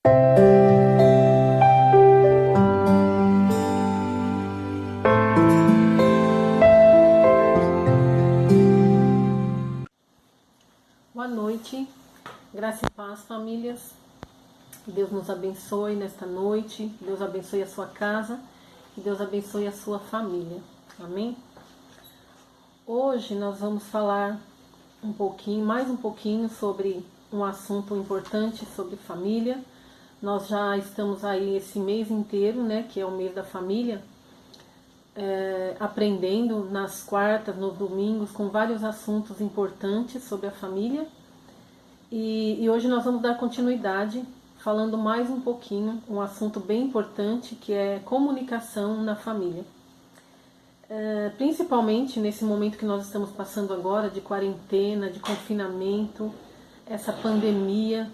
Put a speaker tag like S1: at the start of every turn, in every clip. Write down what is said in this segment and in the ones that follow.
S1: Boa noite, graça e paz, famílias. Deus nos abençoe nesta noite, Deus abençoe a sua casa e Deus abençoe a sua família. Amém? Hoje nós vamos falar mais um pouquinho sobre um assunto importante sobre família. Nós já estamos aí esse mês inteiro, né, que é o mês da família, aprendendo nas quartas, nos domingos, com vários assuntos importantes sobre a família. E hoje nós vamos dar continuidade, falando mais um pouquinho, um assunto bem importante, que é comunicação na família. Principalmente nesse momento que nós estamos passando agora, de quarentena, de confinamento, essa pandemia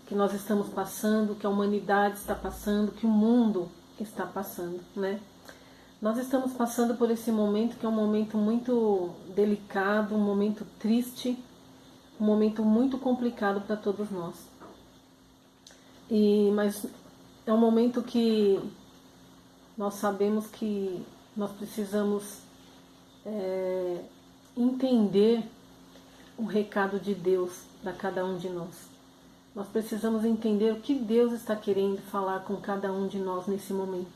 S1: que nós estamos passando, que a humanidade está passando, que o mundo está passando, né? Nós estamos passando por esse momento que é um momento muito delicado, um momento triste, um momento muito complicado para todos nós. Mas é um momento que nós sabemos que nós precisamos entender o recado de Deus para cada um de nós. Nós precisamos entender o que Deus está querendo falar com cada um de nós nesse momento.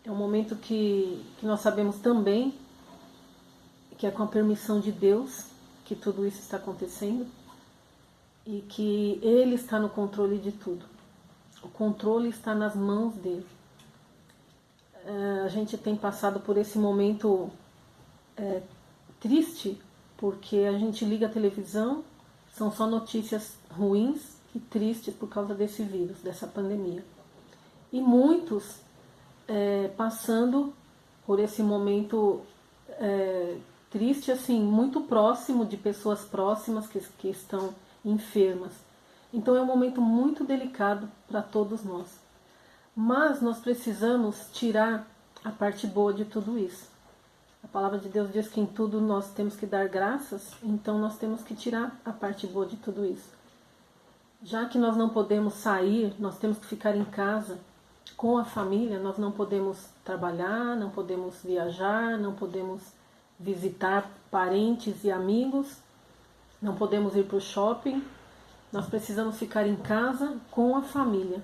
S1: É um momento que nós sabemos também que é com a permissão de Deus que tudo isso está acontecendo e que Ele está no controle de tudo. O controle está nas mãos dele. A gente tem passado por esse momento triste, porque a gente liga a televisão, são só notícias ruins e tristes por causa desse vírus, dessa pandemia. E muitos passando por esse momento triste, assim, muito próximo de pessoas próximas que estão enfermas. Então é um momento muito delicado para todos nós. Mas nós precisamos tirar a parte boa de tudo isso. A palavra de Deus diz que em tudo nós temos que dar graças, então nós temos que tirar a parte boa de tudo isso. Já que nós não podemos sair, nós temos que ficar em casa com a família, nós não podemos trabalhar, não podemos viajar, não podemos visitar parentes e amigos, não podemos ir para o shopping, nós precisamos ficar em casa com a família.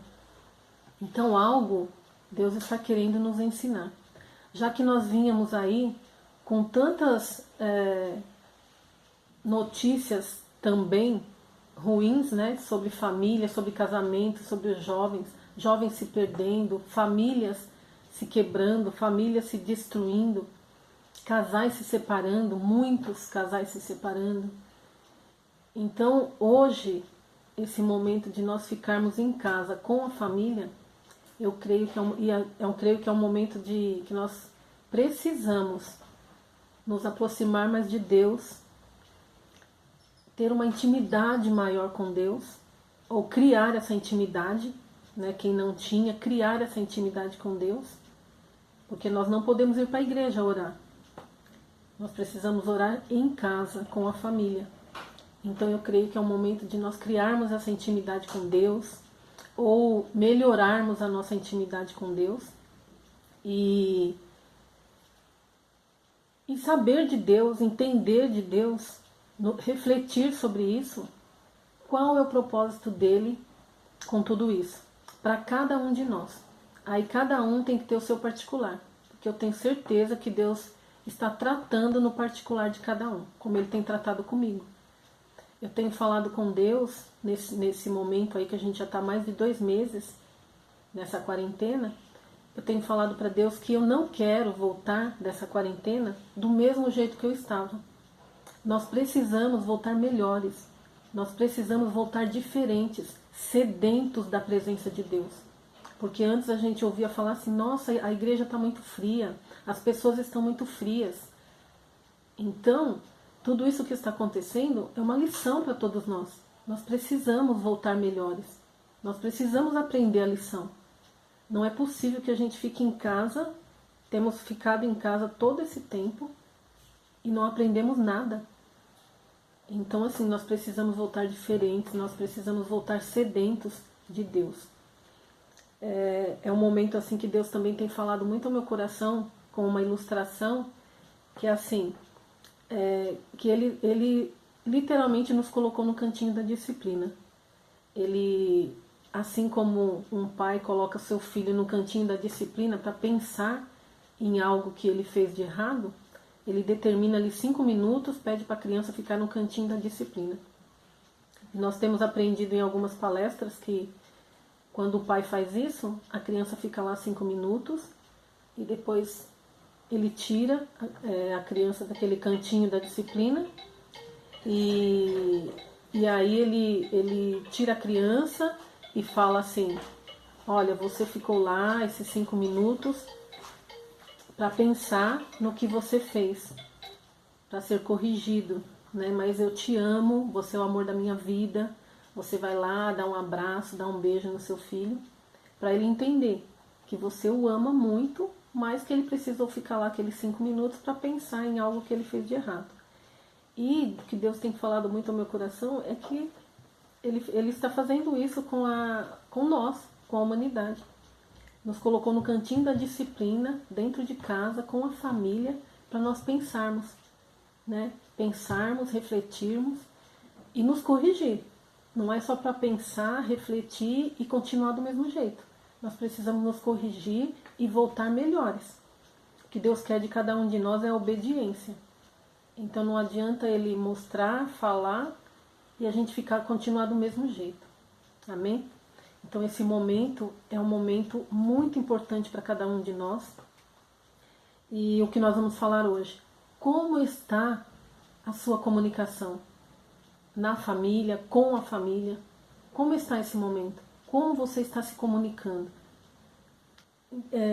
S1: Então algo Deus está querendo nos ensinar. Já que nós vínhamos aí com tantas notícias também ruins, né, sobre família, sobre casamento, sobre os jovens se perdendo, famílias se quebrando, famílias se destruindo, casais se separando, muitos casais se separando. Então hoje, esse momento de nós ficarmos em casa com a família, eu creio que é um momento que nós precisamos nos aproximar mais de Deus, ter uma intimidade maior com Deus, ou criar essa intimidade, né? Quem não tinha, criar essa intimidade com Deus, porque nós não podemos ir para a igreja orar. Nós precisamos orar em casa, com a família. Então eu creio que é um momento de nós criarmos essa intimidade com Deus, ou melhorarmos a nossa intimidade com Deus, e saber de Deus, entender de Deus, refletir sobre isso, qual é o propósito dele com tudo isso, para cada um de nós. Aí cada um tem que ter o seu particular, porque eu tenho certeza que Deus está tratando no particular de cada um, como Ele tem tratado comigo. Eu tenho falado com Deus nesse momento aí que a gente já está mais de 2 meses nessa quarentena. Eu tenho falado para Deus que eu não quero voltar dessa quarentena do mesmo jeito que eu estava. Nós precisamos voltar melhores. Nós precisamos voltar diferentes, sedentos da presença de Deus. Porque antes a gente ouvia falar assim, nossa, a igreja está muito fria, as pessoas estão muito frias. Então, tudo isso que está acontecendo é uma lição para todos nós. Nós precisamos voltar melhores. Nós precisamos aprender a lição. Não é possível que a gente fique em casa, temos ficado em casa todo esse tempo e não aprendemos nada. Então, assim, nós precisamos voltar diferentes, nós precisamos voltar sedentos de Deus. É um momento assim que Deus também tem falado muito ao meu coração, com uma ilustração, que é assim, que ele literalmente nos colocou no cantinho da disciplina. Ele, assim como um pai coloca seu filho no cantinho da disciplina para pensar em algo que ele fez de errado, ele determina ali 5 minutos, pede para a criança ficar no cantinho da disciplina. Nós temos aprendido em algumas palestras que quando o pai faz isso, a criança fica lá 5 minutos e depois ele tira a criança daquele cantinho da disciplina e aí ele tira a criança e fala assim, olha, você ficou lá esses 5 minutos para pensar no que você fez, para ser corrigido, né? Mas eu te amo, você é o amor da minha vida. Você vai lá, dá um abraço, dá um beijo no seu filho, para ele entender que você o ama muito, mas que ele precisou ficar lá aqueles 5 minutos para pensar em algo que ele fez de errado. E o que Deus tem falado muito ao meu coração é que ele está fazendo isso com nós, com a humanidade. Nos colocou no cantinho da disciplina, dentro de casa, com a família, para nós pensarmos, né? Pensarmos, refletirmos e nos corrigir. Não é só para pensar, refletir e continuar do mesmo jeito. Nós precisamos nos corrigir e voltar melhores. O que Deus quer de cada um de nós é a obediência. Então não adianta Ele mostrar, falar e a gente continuar do mesmo jeito. Amém? Então esse momento é um momento muito importante para cada um de nós. E o que nós vamos falar hoje? Como está a sua comunicação? Na família, com a família, como está esse momento? Como você está se comunicando?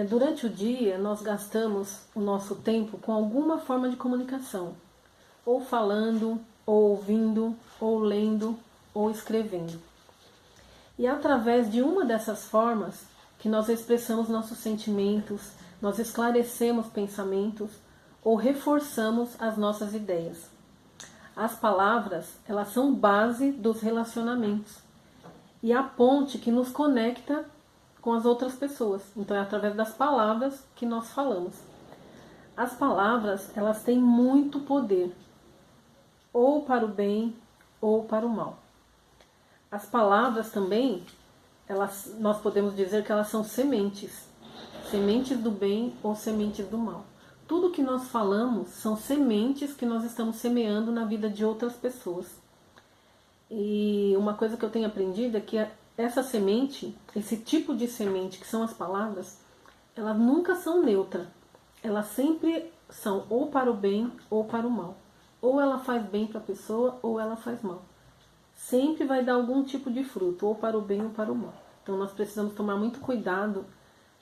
S1: Durante o dia, nós gastamos o nosso tempo com alguma forma de comunicação, ou falando, ou ouvindo, ou lendo, ou escrevendo. E é através de uma dessas formas que nós expressamos nossos sentimentos, nós esclarecemos pensamentos, ou reforçamos as nossas ideias. As palavras, elas são base dos relacionamentos e a ponte que nos conecta com as outras pessoas. Então é através das palavras que nós falamos. As palavras, elas têm muito poder, ou para o bem ou para o mal. As palavras também, nós podemos dizer que elas são sementes, sementes do bem ou sementes do mal. Tudo que nós falamos são sementes que nós estamos semeando na vida de outras pessoas. E uma coisa que eu tenho aprendido é que essa semente, esse tipo de semente que são as palavras, elas nunca são neutras. Elas sempre são ou para o bem ou para o mal. Ou ela faz bem para a pessoa ou ela faz mal. Sempre vai dar algum tipo de fruto, ou para o bem ou para o mal. Então nós precisamos tomar muito cuidado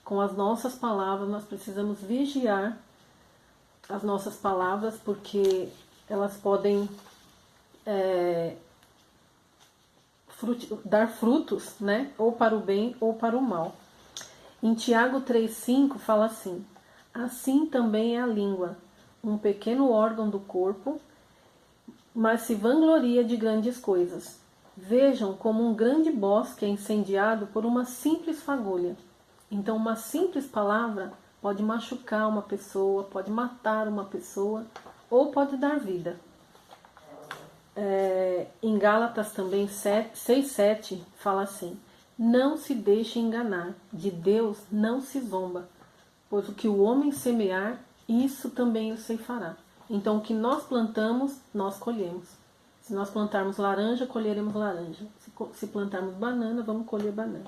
S1: com as nossas palavras, nós precisamos vigiar as nossas palavras, porque elas podem dar frutos, né? Ou para o bem ou para o mal. Em Tiago 3,5 fala assim: assim também é a língua, um pequeno órgão do corpo, mas se vangloria de grandes coisas. Vejam como um grande bosque é incendiado por uma simples fagulha. Então uma simples palavra pode machucar uma pessoa, pode matar uma pessoa ou pode dar vida. Em Gálatas também 6,7 fala assim: não se deixe enganar, de Deus não se zomba, pois o que o homem semear, isso também o ceifará. Então o que nós plantamos, nós colhemos. Se nós plantarmos laranja, colheremos laranja. Se plantarmos banana, vamos colher banana.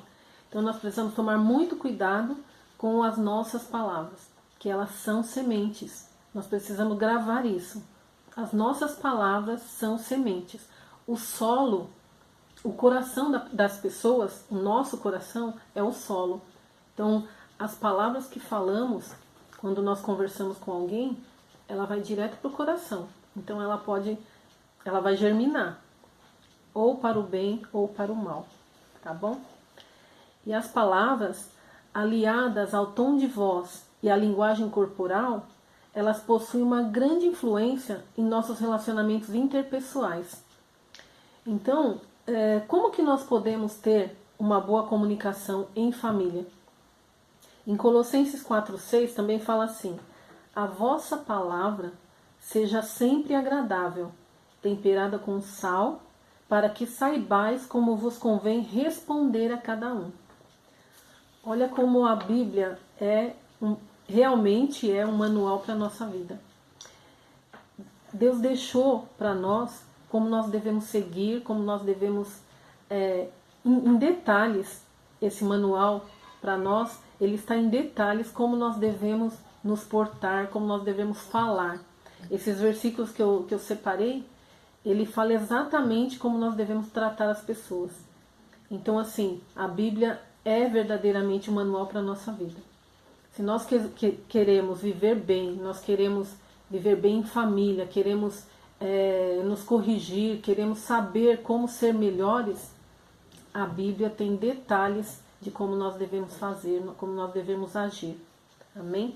S1: Então nós precisamos tomar muito cuidado com as nossas palavras, que elas são sementes. Nós precisamos gravar isso. As nossas palavras são sementes. O solo, o coração das pessoas, o nosso coração é o solo. Então, as palavras que falamos, quando nós conversamos com alguém, ela vai direto para o coração. Então, ela vai germinar, ou para o bem ou para o mal, tá bom? E as palavras, aliadas ao tom de voz e à linguagem corporal, elas possuem uma grande influência em nossos relacionamentos interpessoais. Então, como que nós podemos ter uma boa comunicação em família. Em Colossenses 4,6 também fala assim: a vossa palavra seja sempre agradável, temperada com sal, para que saibais como vos convém responder a cada um. Olha como a Bíblia realmente é um manual para a nossa vida. Deus deixou para nós como nós devemos seguir, como nós devemos, em detalhes, esse manual para nós, ele está em detalhes como nós devemos nos portar, como nós devemos falar. Esses versículos que eu separei, ele fala exatamente como nós devemos tratar as pessoas. Então, assim, a Bíblia é verdadeiramente um manual para a nossa vida. Se nós queremos viver bem, nós queremos viver bem em família, queremos nos corrigir, queremos saber como ser melhores, a Bíblia tem detalhes de como nós devemos fazer, como nós devemos agir. Amém?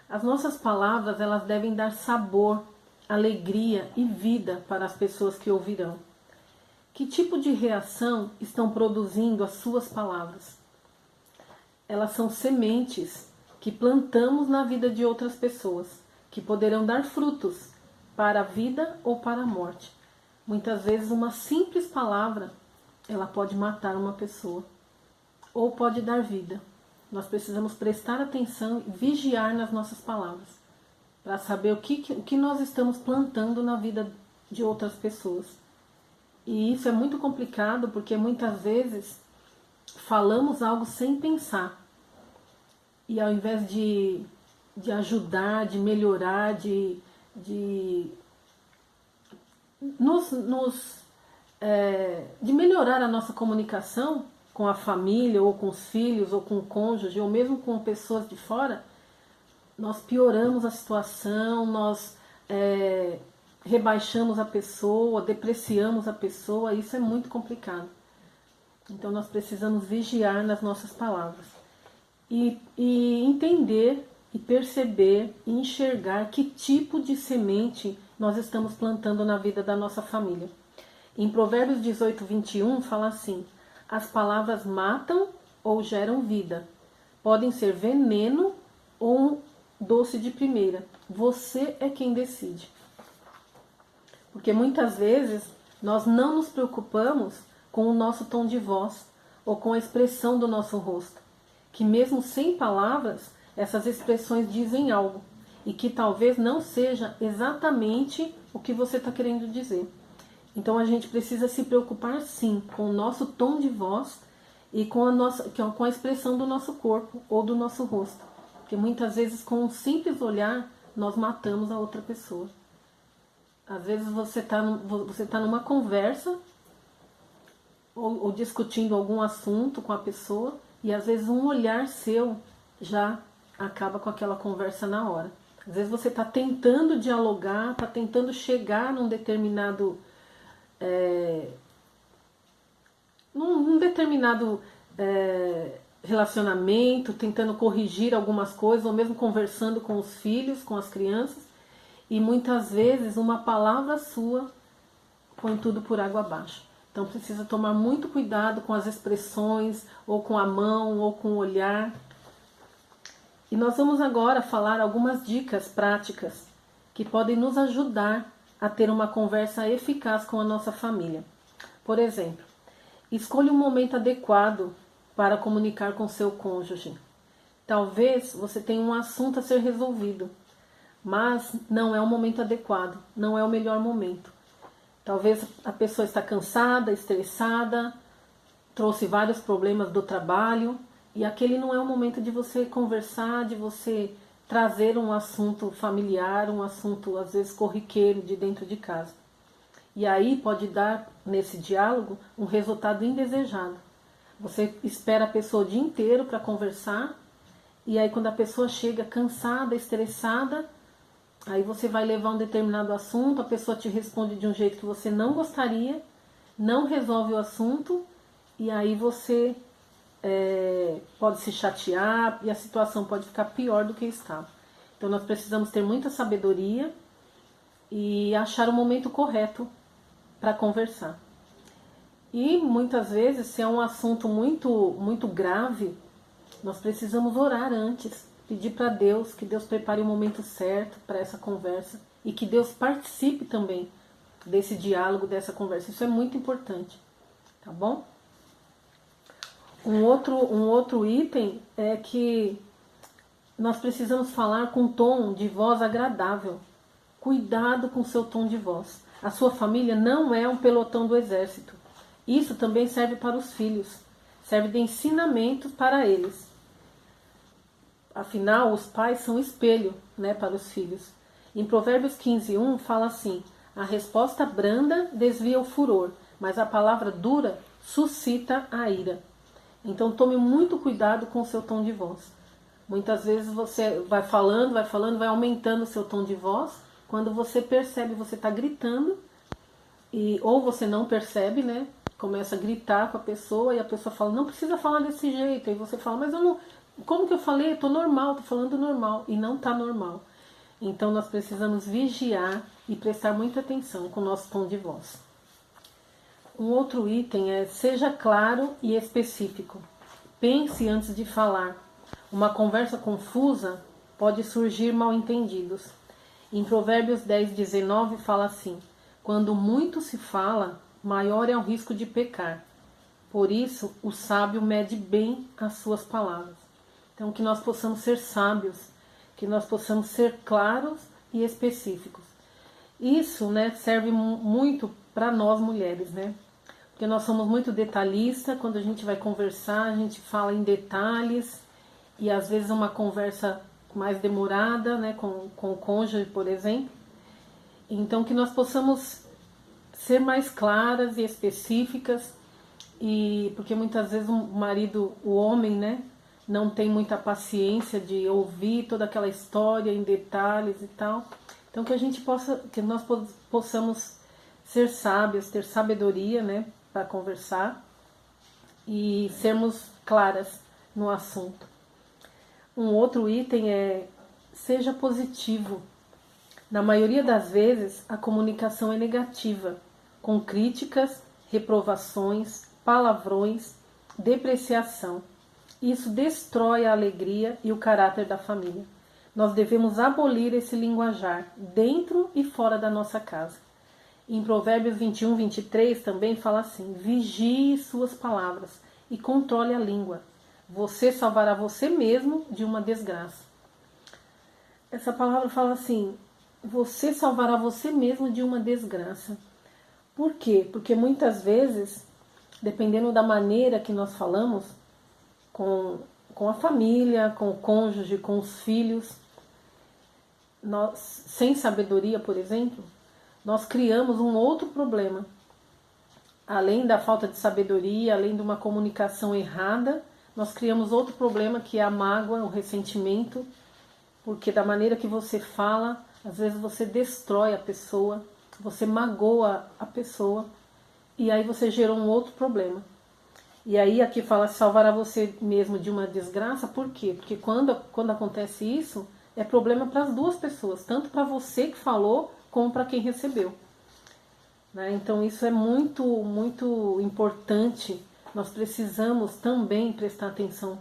S1: As nossas palavras, elas devem dar sabor, alegria e vida para as pessoas que ouvirão. Que tipo de reação estão produzindo as suas palavras? Elas são sementes que plantamos na vida de outras pessoas, que poderão dar frutos para a vida ou para a morte. Muitas vezes uma simples palavra, ela pode matar uma pessoa ou pode dar vida. Nós precisamos prestar atenção e vigiar nas nossas palavras, para saber o que nós estamos plantando na vida de outras pessoas. E isso é muito complicado, porque muitas vezes falamos algo sem pensar. E ao invés de ajudar, de melhorar, de melhorar a nossa comunicação com a família, ou com os filhos, ou com o cônjuge, ou mesmo com pessoas de fora, nós pioramos a situação, nós rebaixamos a pessoa, depreciamos a pessoa. Isso é muito complicado. Então nós precisamos vigiar nas nossas palavras e entender e perceber e enxergar que tipo de semente nós estamos plantando na vida da nossa família. Em Provérbios 18:21 fala assim: as palavras matam ou geram vida, podem ser veneno ou doce de primeira. Você é quem decide. Porque muitas vezes nós não nos preocupamos com o nosso tom de voz ou com a expressão do nosso rosto, que mesmo sem palavras, essas expressões dizem algo, e que talvez não seja exatamente o que você está querendo dizer. Então a gente precisa se preocupar sim com o nosso tom de voz e com a expressão do nosso corpo ou do nosso rosto. Porque muitas vezes com um simples olhar nós matamos a outra pessoa. Às vezes você tá numa conversa ou discutindo algum assunto com a pessoa, e às vezes um olhar seu já acaba com aquela conversa na hora. Às vezes você está tentando dialogar, está tentando chegar num determinado relacionamento, tentando corrigir algumas coisas, ou mesmo conversando com os filhos, com as crianças, e muitas vezes uma palavra sua põe tudo por água abaixo. Então precisa tomar muito cuidado com as expressões, ou com a mão, ou com o olhar. E nós vamos agora falar algumas dicas práticas que podem nos ajudar a ter uma conversa eficaz com a nossa família. Por exemplo, escolha um momento adequado para comunicar com seu cônjuge. Talvez você tenha um assunto a ser resolvido, mas não é o momento adequado, não é o melhor momento. Talvez a pessoa está cansada, estressada, trouxe vários problemas do trabalho, e aquele não é o momento de você conversar, de você trazer um assunto familiar, um assunto às vezes corriqueiro de dentro de casa. E aí pode dar, nesse diálogo, um resultado indesejado. Você espera a pessoa o dia inteiro para conversar, e aí quando a pessoa chega cansada, estressada, aí você vai levar um determinado assunto, a pessoa te responde de um jeito que você não gostaria, não resolve o assunto, e aí você pode se chatear e a situação pode ficar pior do que estava. Então nós precisamos ter muita sabedoria e achar o momento correto para conversar. E muitas vezes, se é um assunto muito grave, nós precisamos orar antes, pedir para Deus que Deus prepare o momento certo para essa conversa e que Deus participe também desse diálogo, dessa conversa. Isso é muito importante, tá bom? Um outro item é que nós precisamos falar com um tom de voz agradável. Cuidado com o seu tom de voz. A sua família não é um pelotão do exército. Isso também serve para os filhos. Serve de ensinamento para eles. Afinal, os pais são espelho, né, para os filhos. Em Provérbios 15:1 fala assim: a resposta branda desvia o furor, mas a palavra dura suscita a ira. Então tome muito cuidado com o seu tom de voz. Muitas vezes você vai falando, vai aumentando o seu tom de voz. Quando você percebe, você está gritando, ou você não percebe, né? Começa a gritar com a pessoa e a pessoa fala, não precisa falar desse jeito. Aí você fala, mas eu não. Como que eu falei? Estou normal, estou falando normal. E não está normal. Então nós precisamos vigiar e prestar muita atenção com o nosso tom de voz. Um outro item é seja claro e específico. Pense antes de falar. Uma conversa confusa pode surgir mal-entendidos. Em Provérbios 10:19 fala assim: quando muito se fala, maior é o risco de pecar. Por isso, o sábio mede bem as suas palavras. Então, que nós possamos ser sábios, que nós possamos ser claros e específicos. Isso, né, serve muito para nós mulheres, né? Porque nós somos muito detalhistas, quando a gente vai conversar, a gente fala em detalhes, e às vezes uma conversa mais demorada, né, com o cônjuge, por exemplo. Então, que nós possamos ser mais claras e específicas, e porque muitas vezes o marido, o homem, né, não tem muita paciência de ouvir toda aquela história em detalhes e tal. Então, que nós possamos ser sábias, ter sabedoria, né, para conversar e sermos claras no assunto. Um outro item é seja positivo. Na maioria das vezes, a comunicação é negativa, com críticas, reprovações, palavrões, depreciação. Isso destrói a alegria e o caráter da família. Nós devemos abolir esse linguajar, dentro e fora da nossa casa. Em Provérbios 21:23 também fala assim: vigie suas palavras e controle a língua. Você salvará você mesmo de uma desgraça. Essa palavra fala assim: você salvará você mesmo de uma desgraça. Por quê? Porque muitas vezes, dependendo da maneira que nós falamos com a família, com o cônjuge, com os filhos, nós, sem sabedoria, por exemplo, nós criamos um outro problema. Além da falta de sabedoria, além de uma comunicação errada, nós criamos outro problema que é a mágoa, o ressentimento, porque da maneira que você fala, às vezes você destrói a pessoa, você magoa a pessoa, e aí você gerou um outro problema. E aí aqui fala salvará você mesmo de uma desgraça, por quê? Porque quando acontece isso, é problema para as duas pessoas, tanto para você que falou, como para quem recebeu. Né? Então isso é muito, muito importante. Nós precisamos também prestar atenção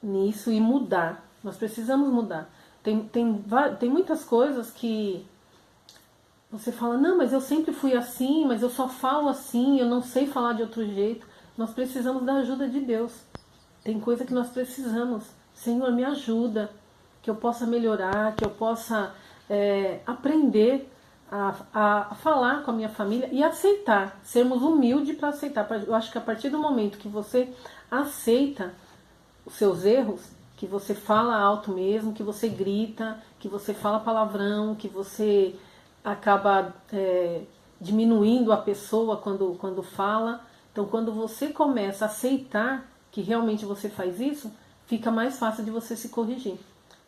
S1: nisso e mudar. Nós precisamos mudar. Tem muitas coisas que você fala, não, mas eu sempre fui assim, mas eu só falo assim, eu não sei falar de outro jeito. Nós precisamos da ajuda de Deus. Tem coisa que nós precisamos. Senhor, me ajuda, que eu possa melhorar, que eu possa aprender a falar com a minha família e aceitar, sermos humildes para aceitar. Eu acho que a partir do momento que você aceita os seus erros, que você fala alto mesmo, que você grita, que você fala palavrão, que você acaba diminuindo a pessoa quando fala. Então, quando você começa a aceitar que realmente você faz isso, fica mais fácil de você se corrigir.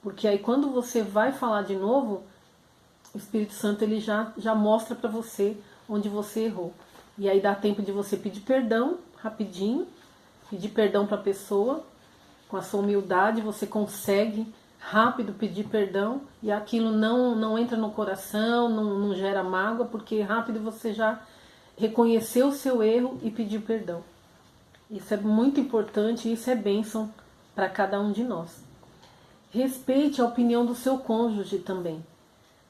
S1: Porque aí quando você vai falar de novo, o Espírito Santo ele já mostra para você onde você errou. E aí dá tempo de você pedir perdão rapidinho, pedir perdão para a pessoa, com a sua humildade você consegue rápido pedir perdão e aquilo não entra no coração, não gera mágoa, porque rápido você já reconhecer o seu erro e pedir perdão. Isso é muito importante e isso é bênção para cada um de nós. Respeite a opinião do seu cônjuge também.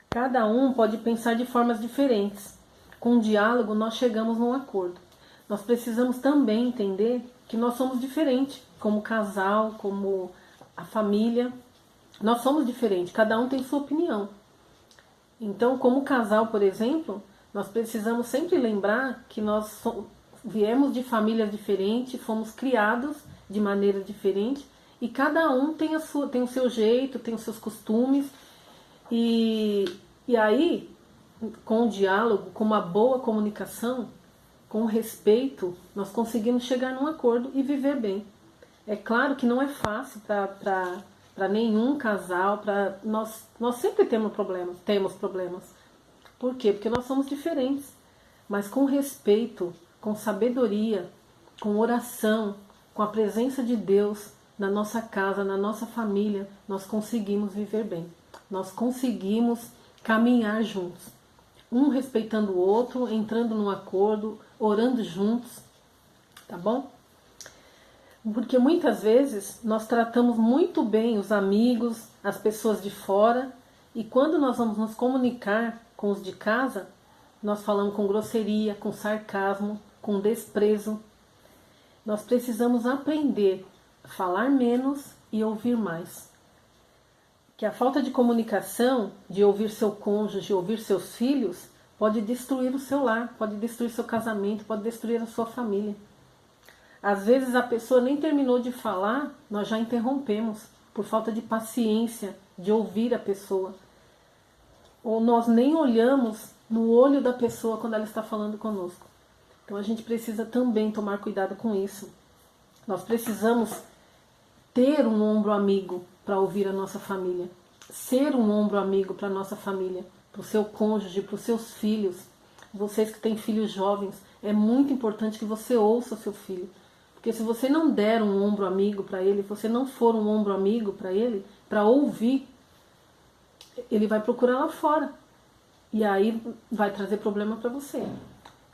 S1: Cada um pode pensar de formas diferentes. Com o diálogo nós chegamos num acordo. Nós precisamos também entender que nós somos diferentes, como casal, como a família. Nós somos diferentes, cada um tem sua opinião. Então, como casal, por exemplo, nós precisamos sempre lembrar que nós viemos de famílias diferentes, fomos criados de maneira diferente e cada um tem o seu jeito, tem os seus costumes. E aí, com o diálogo, com uma boa comunicação, com respeito, nós conseguimos chegar num acordo e viver bem. É claro que não é fácil para nenhum casal, nós sempre temos problemas. Por quê? Porque nós somos diferentes. Mas com respeito, com sabedoria, com oração, com a presença de Deus na nossa casa, na nossa família, nós conseguimos viver bem. Nós conseguimos caminhar juntos. Um respeitando o outro, entrando num acordo, orando juntos. Tá bom? Porque muitas vezes nós tratamos muito bem os amigos, as pessoas de fora, e quando nós vamos nos comunicar com os de casa, nós falamos com grosseria, com sarcasmo, com desprezo. Nós precisamos aprender a falar menos e ouvir mais. Que a falta de comunicação, de ouvir seu cônjuge, de ouvir seus filhos, pode destruir o seu lar, pode destruir seu casamento, pode destruir a sua família. Às vezes a pessoa nem terminou de falar, nós já interrompemos, por falta de paciência, de ouvir a pessoa. Ou nós nem olhamos no olho da pessoa quando ela está falando conosco. Então a gente precisa também tomar cuidado com isso. Nós precisamos ter um ombro amigo para ouvir a nossa família. Ser um ombro amigo para a nossa família, para o seu cônjuge, para os seus filhos. Vocês que têm filhos jovens, é muito importante que você ouça o seu filho. Porque se você não der um ombro amigo para ele, se você não for um ombro amigo para ele, para ouvir, ele vai procurar lá fora. E aí vai trazer problema para você.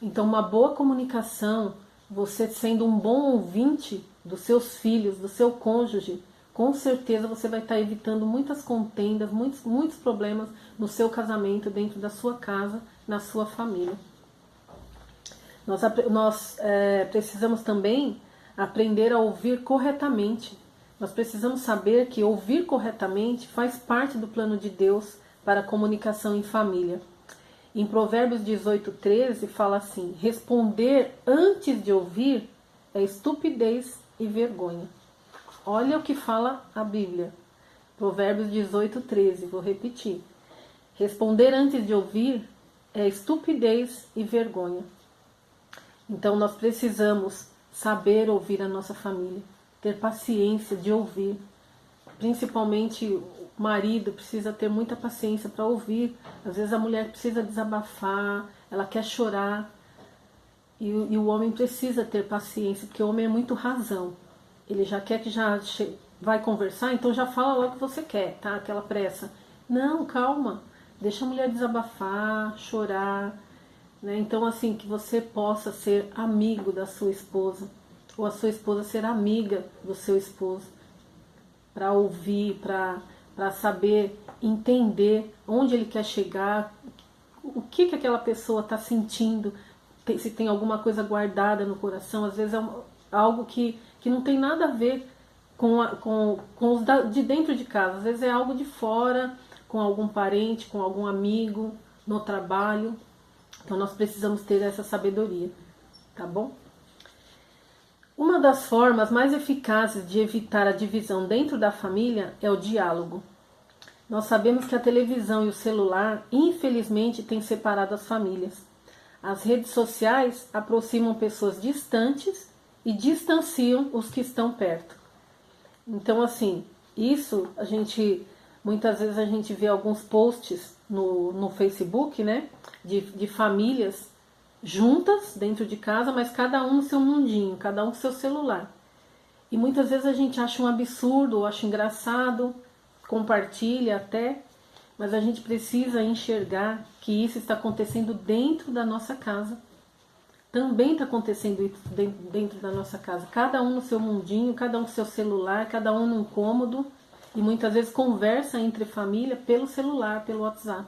S1: Então uma boa comunicação, você sendo um bom ouvinte dos seus filhos, do seu cônjuge, com certeza você vai estar evitando muitas contendas, muitos problemas no seu casamento, dentro da sua casa, na sua família. Nós precisamos também aprender a ouvir corretamente. Nós precisamos saber que ouvir corretamente faz parte do plano de Deus para a comunicação em família. Em Provérbios 18:13 fala assim: responder antes de ouvir é estupidez e vergonha. Olha o que fala a Bíblia. Provérbios 18:13, vou repetir. Responder antes de ouvir é estupidez e vergonha. Então nós precisamos saber ouvir a nossa família, ter paciência de ouvir. Principalmente o marido precisa ter muita paciência para ouvir. Às vezes a mulher precisa desabafar, ela quer chorar. E o homem precisa ter paciência, porque o homem é muito razão. Ele já quer que já vai conversar, então já fala logo o que você quer, tá? Aquela pressa. Não, calma. Deixa a mulher desabafar, chorar. Né? Então, assim, que você possa ser amigo da sua esposa, ou a sua esposa ser amiga do seu esposo, para ouvir, para saber entender onde ele quer chegar, o que aquela pessoa está sentindo, se tem alguma coisa guardada no coração. Às vezes é algo que não tem nada a ver com os de dentro de casa, às vezes é algo de fora, com algum parente, com algum amigo, no trabalho. Então nós precisamos ter essa sabedoria, tá bom? Uma das formas mais eficazes de evitar a divisão dentro da família é o diálogo. Nós sabemos que a televisão e o celular, infelizmente, têm separado as famílias. As redes sociais aproximam pessoas distantes e distanciam os que estão perto. Então, assim, isso muitas vezes a gente vê alguns posts no Facebook, né, de famílias juntas dentro de casa, mas cada um no seu mundinho, cada um com seu celular. E muitas vezes a gente acha um absurdo, ou acha engraçado, compartilha até, mas a gente precisa enxergar que isso está acontecendo dentro da nossa casa. Também está acontecendo isso dentro da nossa casa. Cada um no seu mundinho, cada um com seu celular, cada um num cômodo. E muitas vezes conversa entre família pelo celular, pelo WhatsApp.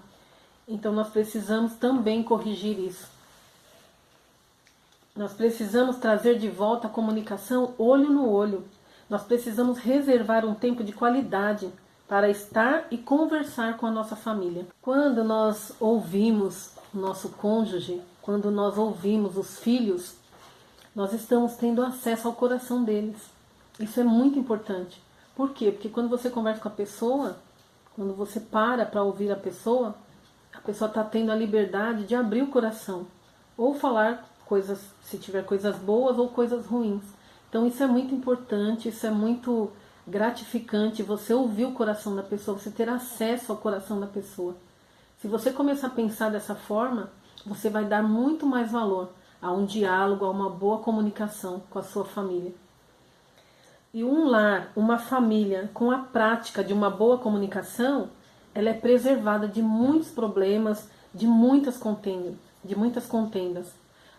S1: Então nós precisamos também corrigir isso. Nós precisamos trazer de volta a comunicação olho no olho. Nós precisamos reservar um tempo de qualidade para estar e conversar com a nossa família. Quando nós ouvimos o nosso cônjuge, quando nós ouvimos os filhos, nós estamos tendo acesso ao coração deles. Isso é muito importante. Por quê? Porque quando você conversa com a pessoa, quando você para ouvir a pessoa está tendo a liberdade de abrir o coração. Ou falar coisas, se tiver coisas boas ou coisas ruins. Então isso é muito importante, isso é muito gratificante, você ouvir o coração da pessoa, você ter acesso ao coração da pessoa. Se você começar a pensar dessa forma, você vai dar muito mais valor a um diálogo, a uma boa comunicação com a sua família. E um lar, uma família com a prática de uma boa comunicação, ela é preservada de muitos problemas, de muitas contendas.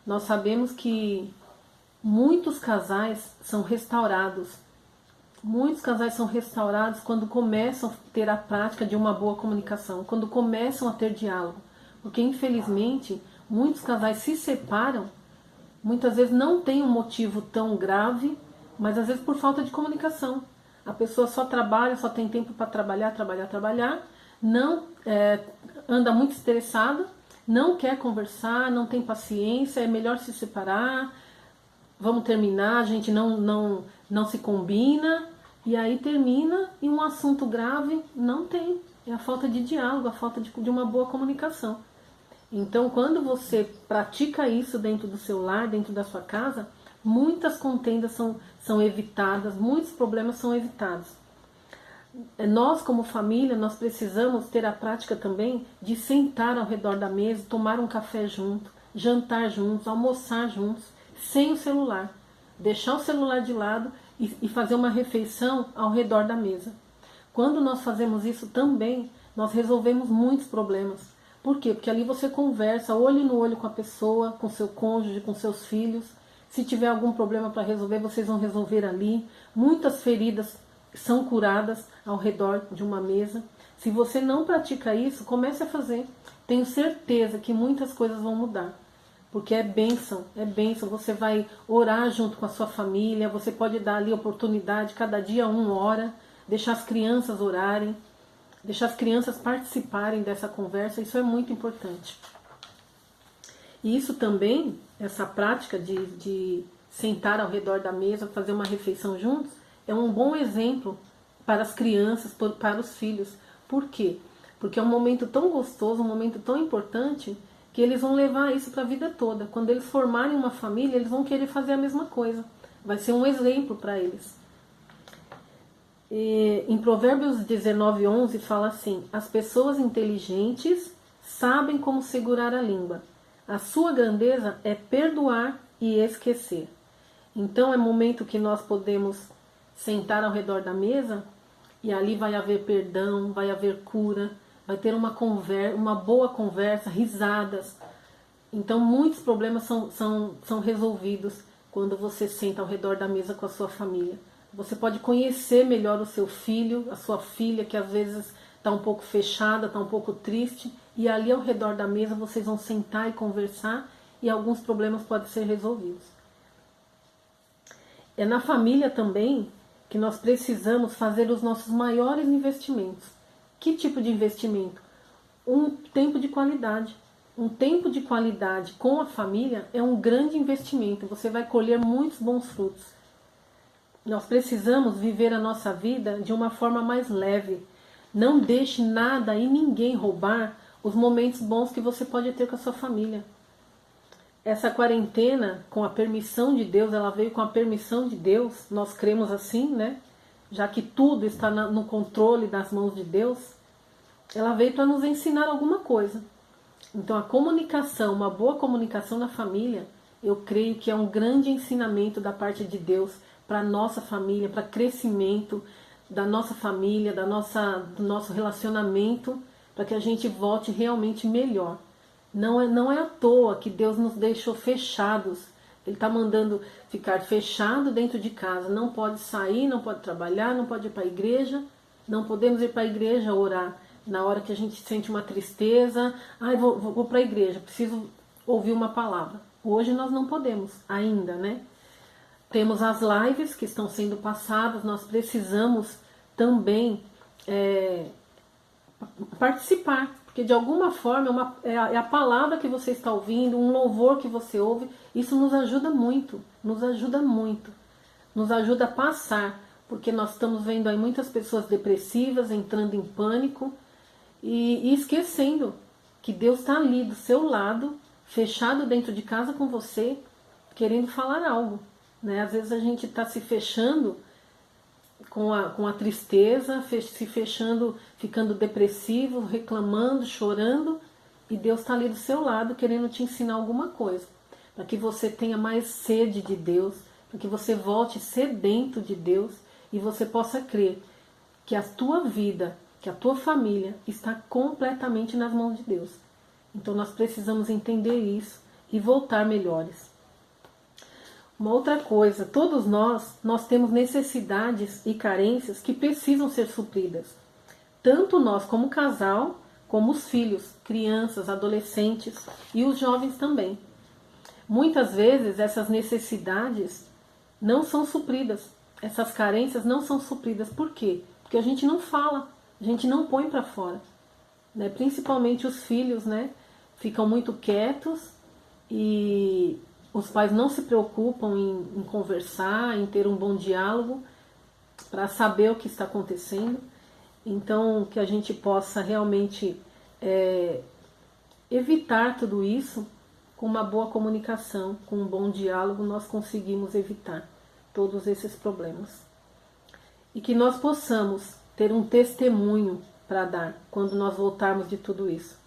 S1: Nós sabemos que muitos casais são restaurados. Muitos casais são restaurados quando começam a ter a prática de uma boa comunicação, quando começam a ter diálogo. Porque, infelizmente, muitos casais se separam, muitas vezes não tem um motivo tão grave, mas às vezes por falta de comunicação. A pessoa só trabalha, só tem tempo para trabalhar, não anda muito estressada, não quer conversar, não tem paciência, é melhor se separar, vamos terminar, a gente não se combina, e aí termina e um assunto grave não tem. É a falta de diálogo, a falta de uma boa comunicação. Então, quando você pratica isso dentro do seu lar, dentro da sua casa, muitas contendas são evitadas, muitos problemas são evitados. Nós, como família, nós precisamos ter a prática também de sentar ao redor da mesa, tomar um café junto, jantar juntos, almoçar juntos, sem o celular. Deixar o celular de lado e fazer uma refeição ao redor da mesa. Quando nós fazemos isso também, nós resolvemos muitos problemas. Por quê? Porque ali você conversa olho no olho com a pessoa, com seu cônjuge, com seus filhos. Se tiver algum problema para resolver, vocês vão resolver ali. Muitas feridas são curadas ao redor de uma mesa. Se você não pratica isso, comece a fazer. Tenho certeza que muitas coisas vão mudar. Porque é bênção, é bênção. Você vai orar junto com a sua família, você pode dar ali oportunidade, cada dia 1 hora, deixar as crianças orarem, deixar as crianças participarem dessa conversa, isso é muito importante. E isso também, essa prática de sentar ao redor da mesa, fazer uma refeição juntos, é um bom exemplo para as crianças, para os filhos. Por quê? Porque é um momento tão gostoso, um momento tão importante, que eles vão levar isso para a vida toda. Quando eles formarem uma família, eles vão querer fazer a mesma coisa. Vai ser um exemplo para eles. E, em Provérbios 19:11 fala assim: as pessoas inteligentes sabem como segurar a língua. A sua grandeza é perdoar e esquecer. Então é momento que nós podemos sentar ao redor da mesa e ali vai haver perdão, vai haver cura, vai ter uma boa conversa, risadas. Então muitos problemas são resolvidos quando você senta ao redor da mesa com a sua família. Você pode conhecer melhor o seu filho, a sua filha, que às vezes está um pouco fechada, está um pouco triste, e ali ao redor da mesa vocês vão sentar e conversar e alguns problemas podem ser resolvidos. É na família também que nós precisamos fazer os nossos maiores investimentos. Que tipo de investimento? Um tempo de qualidade. Um tempo de qualidade com a família é um grande investimento. Você vai colher muitos bons frutos. Nós precisamos viver a nossa vida de uma forma mais leve. Não deixe nada e ninguém roubar os momentos bons que você pode ter com a sua família. Essa quarentena, com a permissão de Deus, ela veio com a permissão de Deus, nós cremos assim, né? Já que tudo está no controle das mãos de Deus, ela veio para nos ensinar alguma coisa. Então a comunicação, uma boa comunicação na família, eu creio que é um grande ensinamento da parte de Deus para a nossa família, para crescimento da nossa família, do nosso relacionamento, para que a gente volte realmente melhor. Não é à toa que Deus nos deixou fechados. Ele está mandando ficar fechado dentro de casa. Não pode sair, não pode trabalhar, não pode ir para a igreja. Não podemos ir para a igreja orar na hora que a gente sente uma tristeza. Ai, vou para a igreja, preciso ouvir uma palavra. Hoje nós não podemos ainda, né? Temos as lives que estão sendo passadas, nós precisamos também participar, porque de alguma forma é a palavra que você está ouvindo, um louvor que você ouve, isso nos ajuda muito, nos ajuda a passar, porque nós estamos vendo aí muitas pessoas depressivas, entrando em pânico e esquecendo que Deus está ali do seu lado, fechado dentro de casa com você, querendo falar algo, né? Às vezes a gente está se fechando com a tristeza, se fechando, ficando depressivo, reclamando, chorando, e Deus está ali do seu lado querendo te ensinar alguma coisa, para que você tenha mais sede de Deus, para que você volte sedento de Deus e você possa crer que a tua vida, que a tua família está completamente nas mãos de Deus. Então nós precisamos entender isso e voltar melhores. Uma outra coisa, todos nós temos necessidades e carências que precisam ser supridas. Tanto nós como casal, como os filhos, crianças, adolescentes e os jovens também. Muitas vezes essas necessidades não são supridas, essas carências não são supridas. Por quê? Porque a gente não fala, a gente não põe para fora. Né? Principalmente os filhos, né? Ficam muito quietos e os pais não se preocupam em conversar, em ter um bom diálogo para saber o que está acontecendo. Então, que a gente possa realmente evitar tudo isso com uma boa comunicação, com um bom diálogo, nós conseguimos evitar todos esses problemas. E que nós possamos ter um testemunho para dar quando nós voltarmos de tudo isso.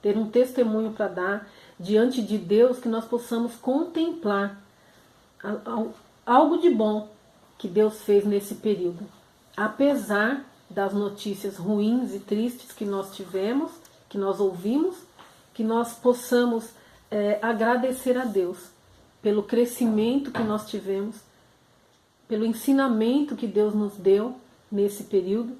S1: Ter um testemunho para dar diante de Deus, que nós possamos contemplar algo de bom que Deus fez nesse período. Apesar das notícias ruins e tristes que nós tivemos, que nós ouvimos, que nós possamos agradecer a Deus pelo crescimento que nós tivemos, pelo ensinamento que Deus nos deu nesse período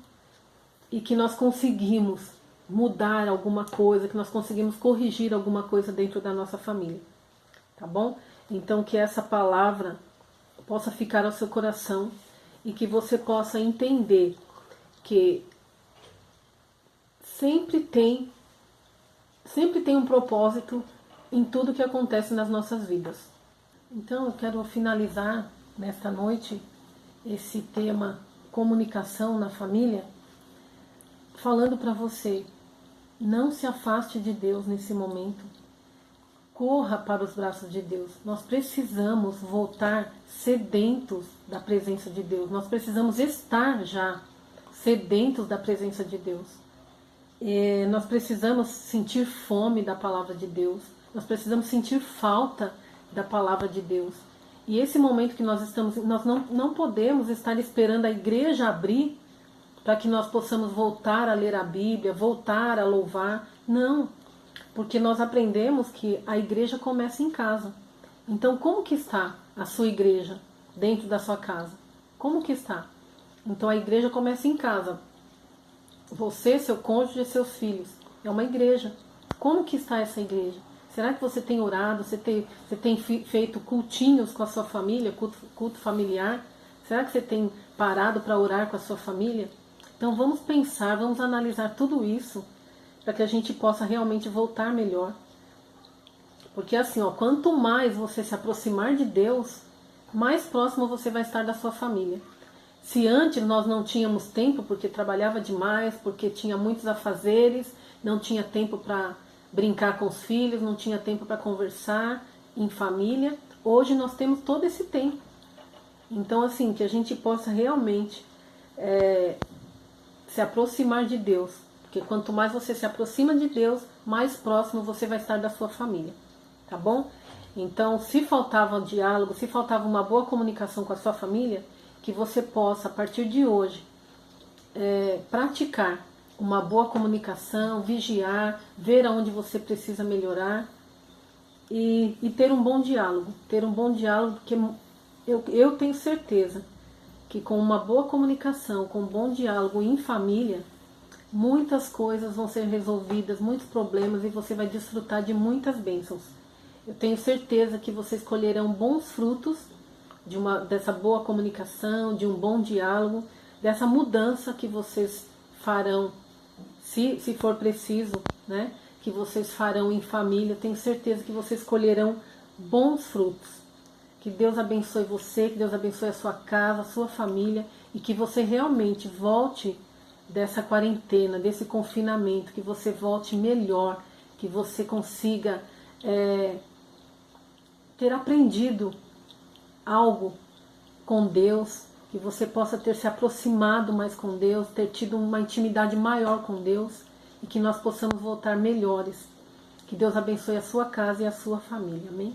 S1: e que nós conseguimos mudar alguma coisa, que nós conseguimos corrigir alguma coisa dentro da nossa família, tá bom? Então que essa palavra possa ficar ao seu coração e que você possa entender que sempre tem um propósito em tudo que acontece nas nossas vidas. Então eu quero finalizar nesta noite esse tema comunicação na família falando para você: não se afaste de Deus nesse momento. Corra para os braços de Deus. Nós precisamos voltar sedentos da presença de Deus. Nós precisamos estar já sedentos da presença de Deus. Nós precisamos sentir fome da palavra de Deus. Nós precisamos sentir falta da palavra de Deus. E esse momento que nós estamos, nós não podemos estar esperando a igreja abrir para que nós possamos voltar a ler a Bíblia, voltar a louvar. Não, porque nós aprendemos que a igreja começa em casa. Então, como que está a sua igreja dentro da sua casa? Como que está? Então, a igreja começa em casa. Você, seu cônjuge e seus filhos. É uma igreja. Como que está essa igreja? Será que você tem orado? Você tem feito cultinhos com a sua família, culto familiar? Será que você tem parado para orar com a sua família? Então vamos pensar, vamos analisar tudo isso para que a gente possa realmente voltar melhor. Porque assim, quanto mais você se aproximar de Deus, mais próximo você vai estar da sua família. Se antes nós não tínhamos tempo, porque trabalhava demais, porque tinha muitos afazeres, não tinha tempo para brincar com os filhos, não tinha tempo para conversar em família, hoje nós temos todo esse tempo. Então assim, que a gente possa realmente se aproximar de Deus, porque quanto mais você se aproxima de Deus, mais próximo você vai estar da sua família, tá bom? Então, se faltava diálogo, se faltava uma boa comunicação com a sua família, que você possa, a partir de hoje, praticar uma boa comunicação, vigiar, ver aonde você precisa melhorar e ter um bom diálogo. Ter um bom diálogo, porque eu tenho certeza que com uma boa comunicação, com um bom diálogo em família, muitas coisas vão ser resolvidas, muitos problemas, e você vai desfrutar de muitas bênçãos. Eu tenho certeza que vocês colherão bons frutos dessa boa comunicação, de um bom diálogo, dessa mudança que vocês farão, se for preciso, né? Que vocês farão em família. Tenho certeza que vocês colherão bons frutos. Que Deus abençoe você, que Deus abençoe a sua casa, a sua família, e que você realmente volte dessa quarentena, desse confinamento, que você volte melhor, que você consiga ter aprendido algo com Deus, que você possa ter se aproximado mais com Deus, ter tido uma intimidade maior com Deus, e que nós possamos voltar melhores. Que Deus abençoe a sua casa e a sua família. Amém?